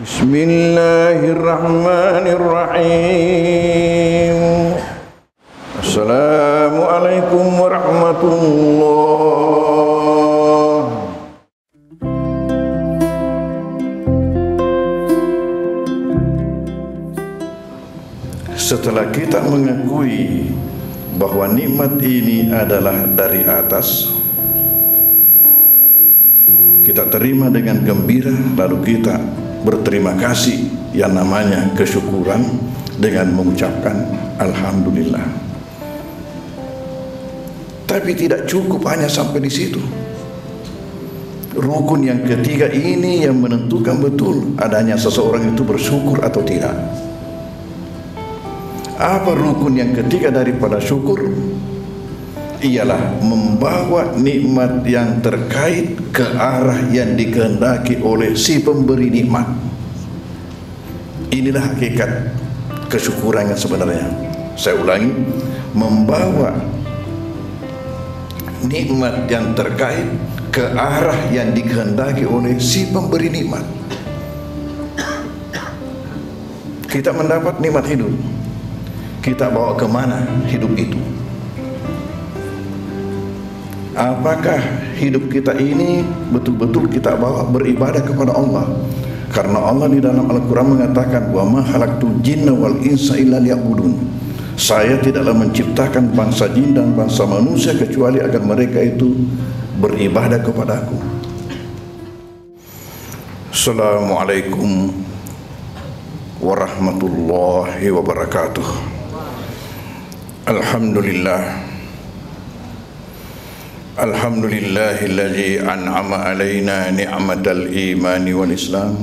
Bismillahirrahmanirrahim. Assalamualaikum warahmatullahi. Setelah kita mengakui bahwa nikmat ini adalah dari atas, kita terima dengan gembira, lalu kita berterima kasih yang namanya kesyukuran dengan mengucapkan alhamdulillah. Tapi tidak cukup hanya sampai di situ. Rukun yang ketiga ini yang menentukan betul adanya seseorang itu bersyukur atau tidak. Apa rukun yang ketiga daripada syukur? Ialah membawa nikmat yang terkait ke arah yang dikehendaki oleh si pemberi nikmat. Inilah hakikat kesyukuran yang sebenarnya. Saya ulangi, membawa nikmat yang terkait ke arah yang dikehendaki oleh si pemberi nikmat. Kita mendapat nikmat hidup, kita bawa kemana hidup itu? Apakah hidup kita ini betul-betul kita bawa beribadah kepada Allah? Karena Allah di dalam Al-Quran mengatakan, wa ma khalaqtul jinna wal insa illa liya'budun. Saya tidaklah menciptakan bangsa jin dan bangsa manusia kecuali agar mereka itu beribadah kepada-Aku. Assalamualaikum warahmatullahi wabarakatuh. Alhamdulillah. Alhamdulillahilladzi an'ama alaina ni'matal imani wal islam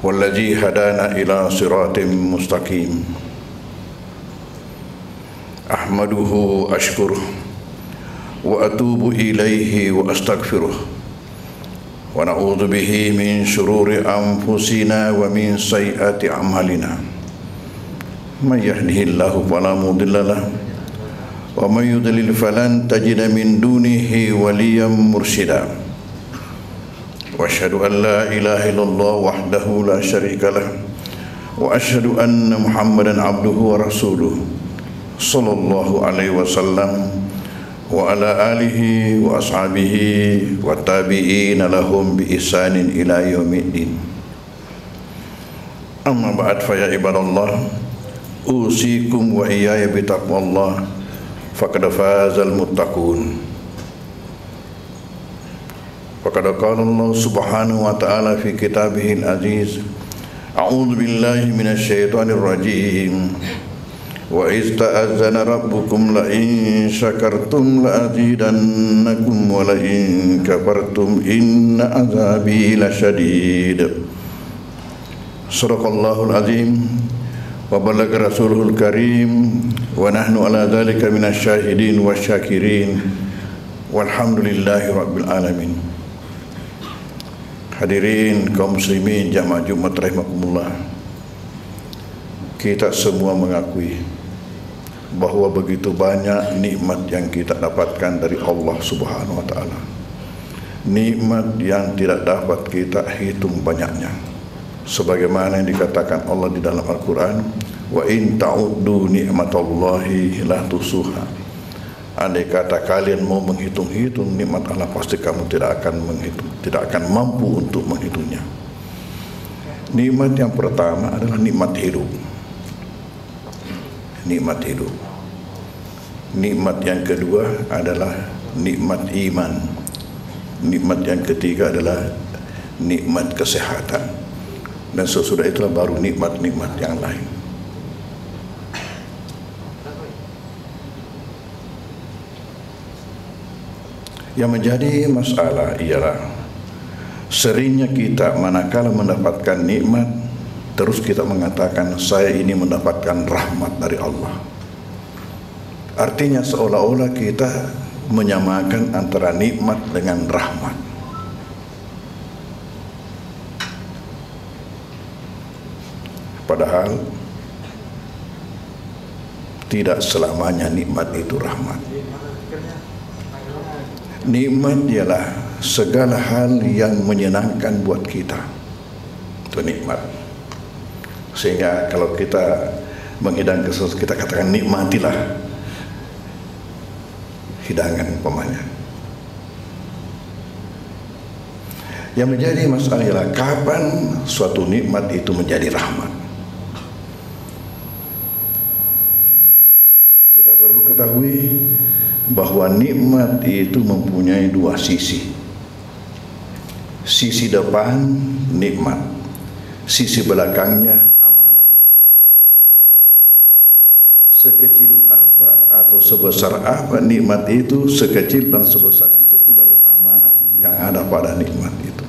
walladzi hadana ila siratim mustaqim. Ahmaduhu ashkuruh wa atubu ilaihi wa astaghfiruh wa na'udzu bihi min syururi anfusina wa min sayyiati a'malina. May yahdihillahu fala mudilla lahu wa may yudlil falan tajida min dunihi waliyan mursyida. Wa asyhadu an la ilaha illallah wahdahu la syarika lah wa asyhadu anna Muhammadan abduhu wa rasuluh sallallahu alaihi wasallam wa ala alihi wa ashabihi wa tabi'ina lahum bi ihsanin ila yaumiddin. Amma ba'd, fa ya ibadallah, usikum wa iyaya bi taqwallah faqad fazal muttaqun. Faqad qala Allah subhanahu wa ta'ala fi kitabihil aziz, a'udzu billahi minasy syaithanir rajim, wa iz ta'azzana rabbukum la in syakartum la azidannakum wa la in kafartum inna azabi lasyadid. Shadaqallahul azim wa balagha rasuluhul karim wa nahnu ala dzalika minasyahidin wasyakirin walhamdulillahi rabbil alamin. Hadirin kaum muslimin jamaah Jumat rahimakumullah, kita semua mengakui bahwa begitu banyak nikmat yang kita dapatkan dari Allah Subhanahu wa taala. Nikmat yang tidak dapat kita hitung banyaknya. Sebagaimana yang dikatakan Allah di dalam Al-Quran, wa in ta'uddu ni'matallahi la tusuha. Andai kata kalian mau menghitung-hitung nikmat Allah, pasti kamu tidak akan mampu untuk menghitungnya. Nikmat yang pertama adalah nikmat hidup. Nikmat hidup. Nikmat yang kedua adalah nikmat iman. Nikmat yang ketiga adalah nikmat kesehatan. Dan sesudah itulah baru nikmat-nikmat yang lain. Yang menjadi masalah ialah seringnya kita manakala mendapatkan nikmat, terus kita mengatakan saya ini mendapatkan rahmat dari Allah. Artinya seolah-olah kita menyamakan antara nikmat dengan rahmat. Padahal tidak selamanya nikmat itu rahmat. Nikmat ialah segala hal yang menyenangkan buat kita. Itu nikmat. Sehingga kalau kita menghidangkan sesuatu, kita katakan nikmatilah hidangan umpamanya. Yang menjadi masalah ialah kapan suatu nikmat itu menjadi rahmat. Kita perlu ketahui bahwa nikmat itu mempunyai dua sisi. Sisi depan nikmat, sisi belakangnya amanat. Sekecil apa atau sebesar apa nikmat itu, sekecil dan sebesar itu pula lah amanat yang ada pada nikmat itu.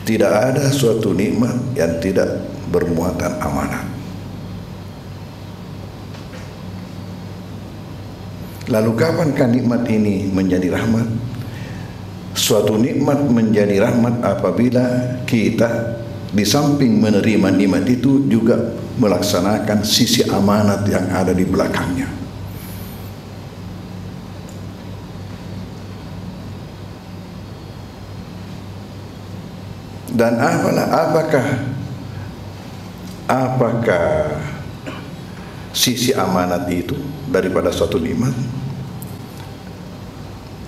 Tidak ada suatu nikmat yang tidak bermuatan amanat. Lalu kapankah nikmat ini menjadi rahmat? Suatu nikmat menjadi rahmat apabila kita di samping menerima nikmat itu juga melaksanakan sisi amanat yang ada di belakangnya. Dan apakah sisi amanat itu daripada suatu nikmat?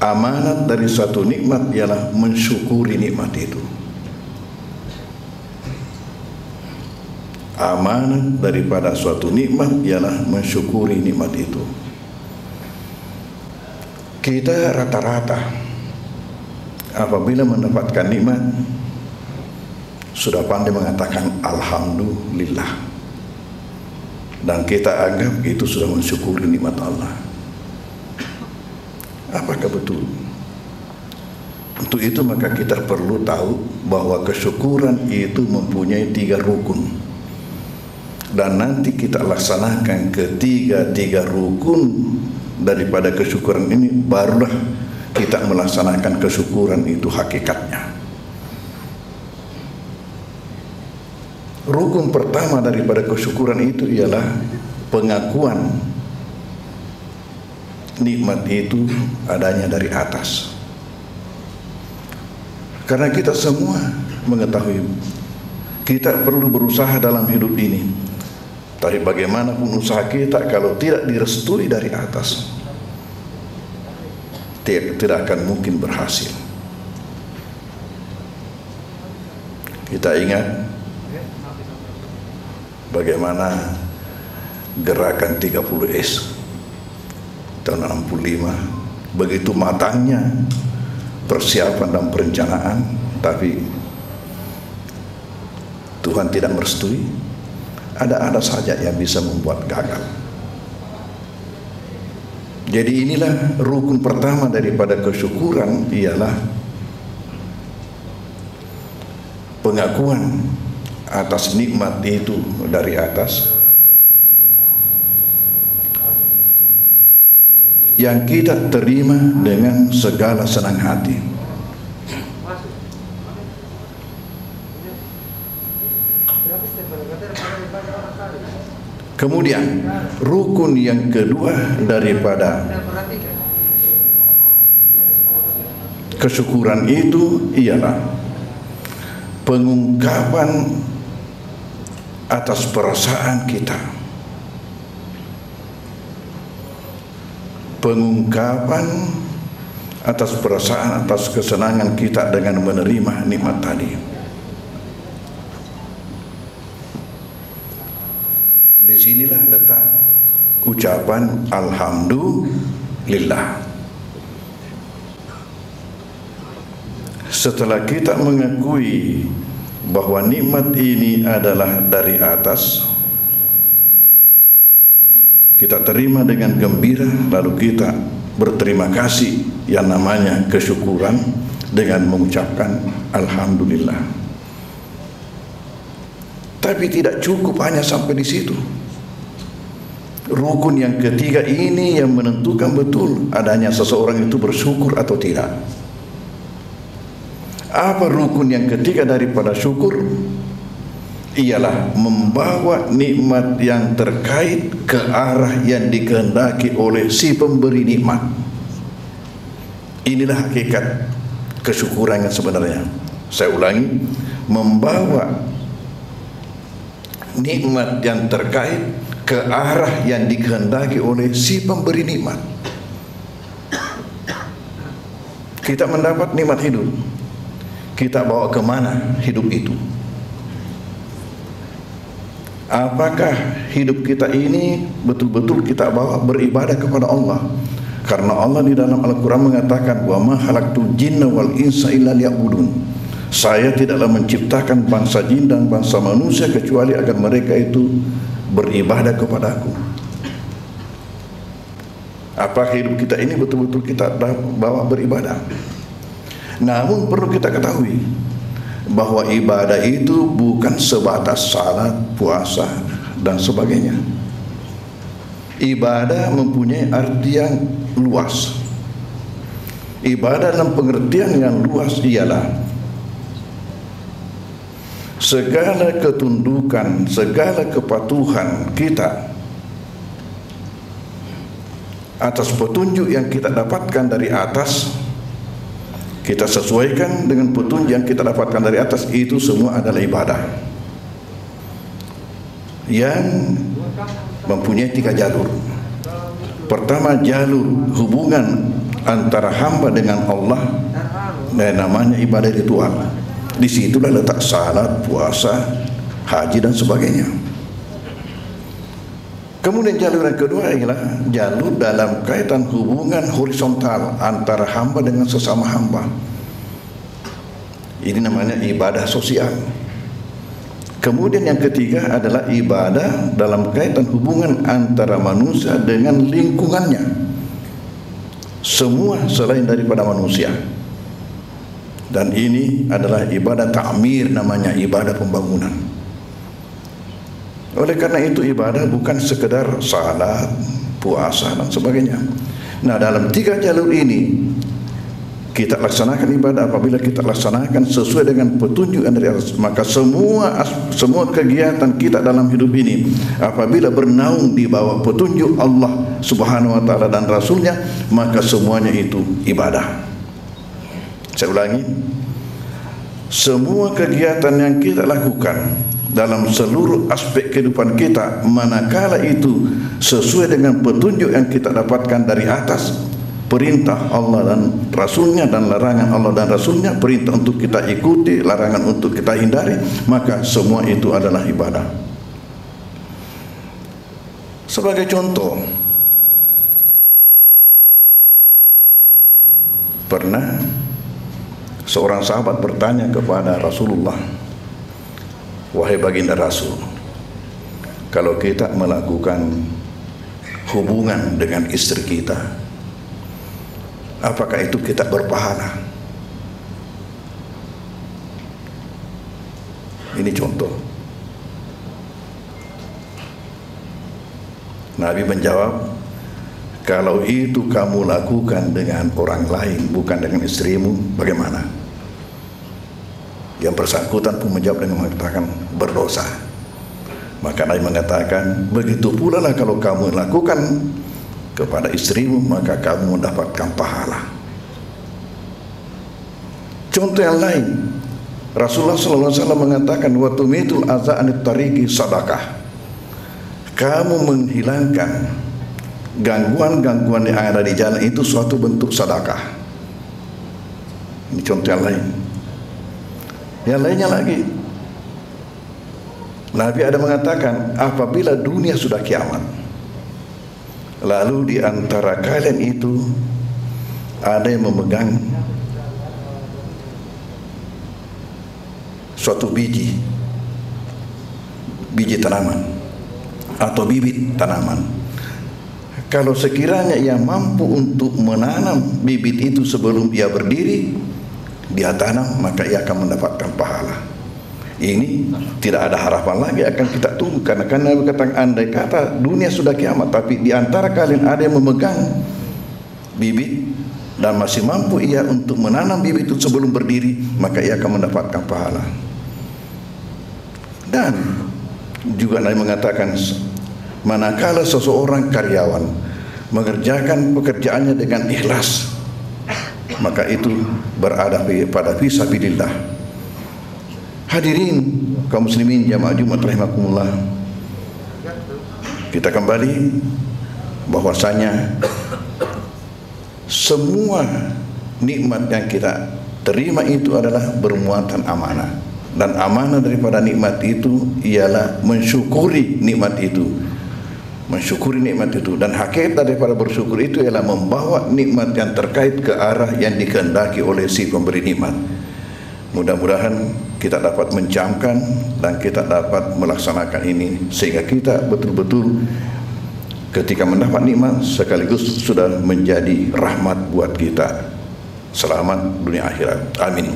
Amanat dari suatu nikmat ialah mensyukuri nikmat itu. Amanat daripada suatu nikmat ialah mensyukuri nikmat itu. Kita rata-rata apabila mendapatkan nikmat sudah pandai mengatakan alhamdulillah, dan kita anggap itu sudah mensyukuri nikmat Allah. Apakah betul? Untuk itu maka kita perlu tahu bahwa kesyukuran itu mempunyai 3 rukun, dan nanti kita laksanakan ketiga rukun daripada kesyukuran ini, barulah kita melaksanakan kesyukuran itu hakikatnya. Rukun pertama daripada kesyukuran itu ialah pengakuan nikmat itu adanya dari atas. Karena kita semua mengetahui kita perlu berusaha dalam hidup ini, tapi bagaimanapun usaha kita kalau tidak direstui dari atas, tidak akan mungkin berhasil. Kita ingat bagaimana gerakan 30S tahun 65, begitu matangnya persiapan dan perencanaan, tapi Tuhan tidak merestui. Ada saja yang bisa membuat gagal. Jadi inilah rukun pertama daripada kesyukuran, ialah pengakuan atas nikmat itu dari atas, yang kita terima dengan segala senang hati. Kemudian rukun yang kedua daripada kesyukuran itu ialah pengungkapan atas perasaan kita, pengungkapan atas perasaan, atas kesenangan kita dengan menerima nikmat tadi. Disinilah letak ucapan alhamdulillah. Setelah kita mengakui bahwa nikmat ini adalah dari atas, kita terima dengan gembira, lalu kita berterima kasih, yang namanya kesyukuran, dengan mengucapkan alhamdulillah. Tapi tidak cukup hanya sampai di situ. Rukun yang ketiga ini yang menentukan betul adanya seseorang itu bersyukur atau tidak. Apa rukun yang ketiga daripada syukur? ialah membawa nikmat yang terkait ke arah yang dikehendaki oleh si pemberi nikmat. Inilah hakikat kesyukuran yang sebenarnya. Saya ulangi, membawa nikmat yang terkait ke arah yang dikehendaki oleh si pemberi nikmat. Kita mendapat nikmat hidup, kita bawa kemana hidup itu? Apakah hidup kita ini betul-betul kita bawa beribadah kepada Allah? Karena Allah di dalam Al-Quran mengatakan, wa ma khalaqtul jinna wal insa illa liya'budun. Saya tidaklah menciptakan bangsa jin dan bangsa manusia kecuali agar mereka itu beribadah kepadaku. Apakah hidup kita ini betul-betul kita bawa beribadah? Namun perlu kita ketahui bahwa ibadah itu bukan sebatas salat, puasa, dan sebagainya. Ibadah mempunyai arti yang luas. Ibadah dalam pengertian yang luas ialah segala ketundukan, segala kepatuhan kita atas petunjuk yang kita dapatkan dari atas, kita sesuaikan dengan petunjuk yang kita dapatkan dari atas, itu semua adalah ibadah yang mempunyai 3 jalur. Pertama, jalur hubungan antara hamba dengan Allah, dan namanya ibadah ritual. Di situlah letak salat, puasa, haji dan sebagainya. Kemudian jalur yang kedua ialah jalur dalam kaitan hubungan horizontal antara hamba dengan sesama hamba. Ini namanya ibadah sosial. Kemudian yang ketiga adalah ibadah dalam kaitan hubungan antara manusia dengan lingkungannya, semua selain daripada manusia. Dan ini adalah ibadah ta'mir, namanya ibadah pembangunan. Oleh karena itu ibadah bukan sekedar salat, puasa dan sebagainya. Nah, dalam 3 jalur ini kita laksanakan ibadah. Apabila kita laksanakan sesuai dengan petunjuk dari Allah, maka semua kegiatan kita dalam hidup ini apabila bernaung di bawah petunjuk Allah Subhanahu wa taala dan Rasulnya, maka semuanya itu ibadah. Saya ulangi, semua kegiatan yang kita lakukan dalam seluruh aspek kehidupan kita, manakala itu sesuai dengan petunjuk yang kita dapatkan dari atas, perintah Allah dan Rasulnya dan larangan Allah dan Rasulnya, perintah untuk kita ikuti, larangan untuk kita hindari, maka semua itu adalah ibadah. Sebagai contoh, pernah seorang sahabat bertanya kepada Rasulullah, wahai baginda Rasul, kalau kita melakukan hubungan dengan istri kita, apakah itu kita berpahala? Ini contoh. Nabi menjawab, kalau itu kamu lakukan dengan orang lain, bukan dengan istrimu, bagaimana? Yang bersangkutan pun menjawab dengan mengatakan berdosa. Maka Nabi mengatakan, begitu pula lah kalau kamu lakukan kepada istrimu, maka kamu mendapatkan pahala. Contoh yang lain, Rasulullah SAW mengatakan, wa tumitul adza anit tariqi sadaqah. Kamu menghilangkan gangguan-gangguan yang ada di jalan, itu suatu bentuk sedekah. Ini contoh yang lain. Yang lainnya lagi, Nabi ada mengatakan, apabila dunia sudah kiamat, lalu di antara kalian itu ada yang memegang suatu biji tanaman atau bibit tanaman, kalau sekiranya ia mampu untuk menanam bibit itu sebelum ia berdiri, dia tanam, maka ia akan mendapatkan pahala. Ini tidak ada harapan lagi akan kita tunggu, karena Nabi katakan, andai kata dunia sudah kiamat, tapi di antara kalian ada yang memegang bibit dan masih mampu ia untuk menanam bibit itu sebelum berdiri, maka ia akan mendapatkan pahala. Dan juga Nabi mengatakan, manakala seseorang karyawan mengerjakan pekerjaannya dengan ikhlas, maka itu berada pada fisabilillah. Hadirin kaum muslimin jamaah Jumat rahimakumullah, kita kembali bahwasanya semua nikmat yang kita terima itu adalah bermuatan amanah, dan amanah daripada nikmat itu ialah mensyukuri nikmat itu. Mensyukuri nikmat itu, dan hakikat daripada bersyukur itu ialah membawa nikmat yang terkait ke arah yang dikehendaki oleh si pemberi nikmat. Mudah-mudahan kita dapat mencamkan dan kita dapat melaksanakan ini sehingga kita betul-betul ketika mendapat nikmat sekaligus sudah menjadi rahmat buat kita. Selamat dunia akhirat. Amin.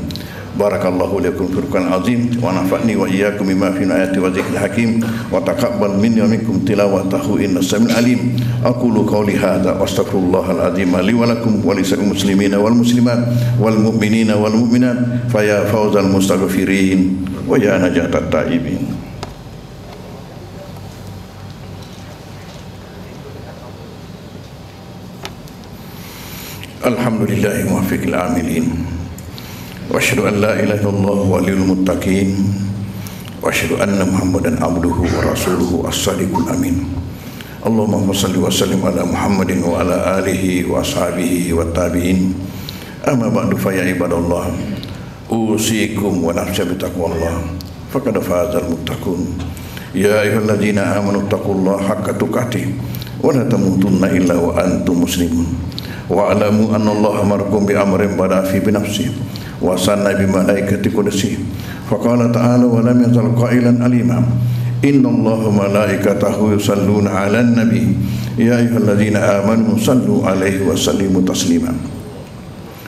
Barakallahu lakum fil Qur'anil azim wa nafa'ni wa iyyakum bima fihi ayati wa dzikril hakim wa taqabbal minni wa minkum tilawatahu innas samiul alim. Aqulu qawli hadza wa astaghfirullahal azim li wa lakum wa lisa'il muslimina wal muslimat wal mu'minina wal mu'minat fa ya fawzal mustaghfirin wa ya najatat taibin. Alhamdulillahi muwaffiqil amilin. Wa asyhadu an la ilaha illallah waliyul muttaqin wa asyhadu anna Muhammadan abduhu wa rasuluhu as-sadiqul amin. Allahumma shalli wa sallim ala Muhammadin wa ala alihi wa ashabihi wa tabi'in. Amma ba'du fa ya ibadallah, usikum wa nafsi bi taqwallah faqad fazal muttaqun. Ya ayyuhalladzina amanu taqullaha haqqa tuqatih wa la tamutunna illa wa antum muslimun. Wa alamu anna Allah amarakum bi amrin bada fi binafsihi wa sanna bi malaikati qudsi. Faqala ta'ala wa lam yazal qailan alima. Inna Allaha malaikatahu yusalluna 'alan nabi ya ayyuhalladzina amanu sallu 'alaihi wa sallimu taslima.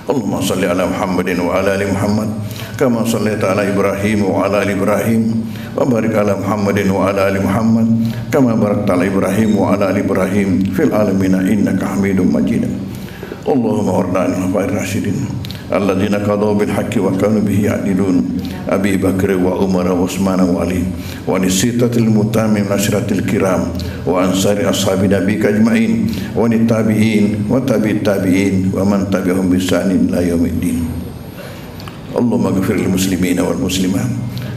Allahumma salli ala Muhammadin wa ala ali Muhammad kama shallaita ala Ibrahim wa ala ali Ibrahim wa barik ala Muhammadin wa ala ali Muhammad kama barakta ala Ibrahim wa ala ali Ibrahim fil alamin innaka Hamidum Majid. Allahumma warda anil khulafa'ir rasyidin alladzina qadaw bil haqqi wa kanu bihi ya'dilun Abi Bakr wa Umar wa Utsman wa Ali wa nisitatil mutamim nasratil kiram wa ansari ashabi nabika ajma'in wa tabi'in wa tabi'it tabi'in wa man tabi'ahum bi ihsanin ila yaumiddin. Allahumma ighfir lil muslimina wal muslimat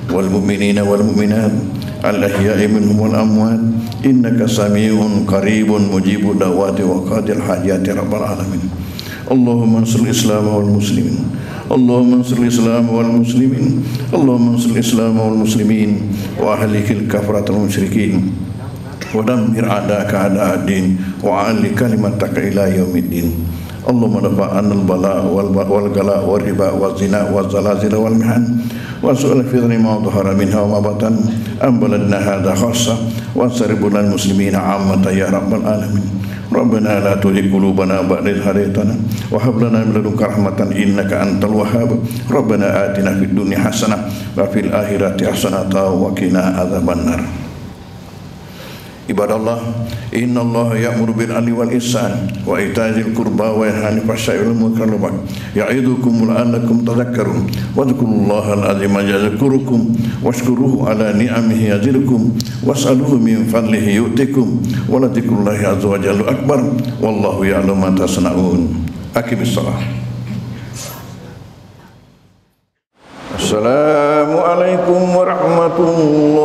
wal mu'minina wal mu'minat al ahya'i minhum wal amwat innaka sami'un qaribun mujibud da'wati wa qadil hajati rabbal alamin. Allahumma ansur Islam wal muslimin. Allahumma ansur Islam wal muslimin. Allahumma ansur Islam wal muslimin wa ahlikil kafaratul musyrikin wa dammir a'daka a'da'ad-din wa 'alli kalimataka ila yaumiddin. Allahumma dafa'an al-bala wal gala wal riba wal zina wal zalazil wal mihan wa su'al fitri ma dhahara minha wa ma batan am baladna hadha khassa wa saribul muslimina 'ammatan ya rabbal alamin. Rabbana la tuzigh qulubana ba'da idh hadaytana wa hab lana min ladunka rahmatan innaka antal wahhab. Rabbana atina fid dunya hasanah wa fil akhirati hasanah wa qina adzabannar. Ibadallah, innallaha ya'muru bil 'adli wal ihsan wa ita'izil qurba wa yanha 'anil fahsya'i wal munkari wal baghi ya'idukum la'allakum tadhakkarun wa dhkurullahal 'azima yadhkurukum washkuruhu 'ala ni'amihi yazidkum was'aluhu min fadlihi yu'tikum wa la dzikrullahi 'azza wa jalla akbar wallahu ya'lamu ma tasna'un. Aqimis shalah. Assalamualaikum warahmatullahi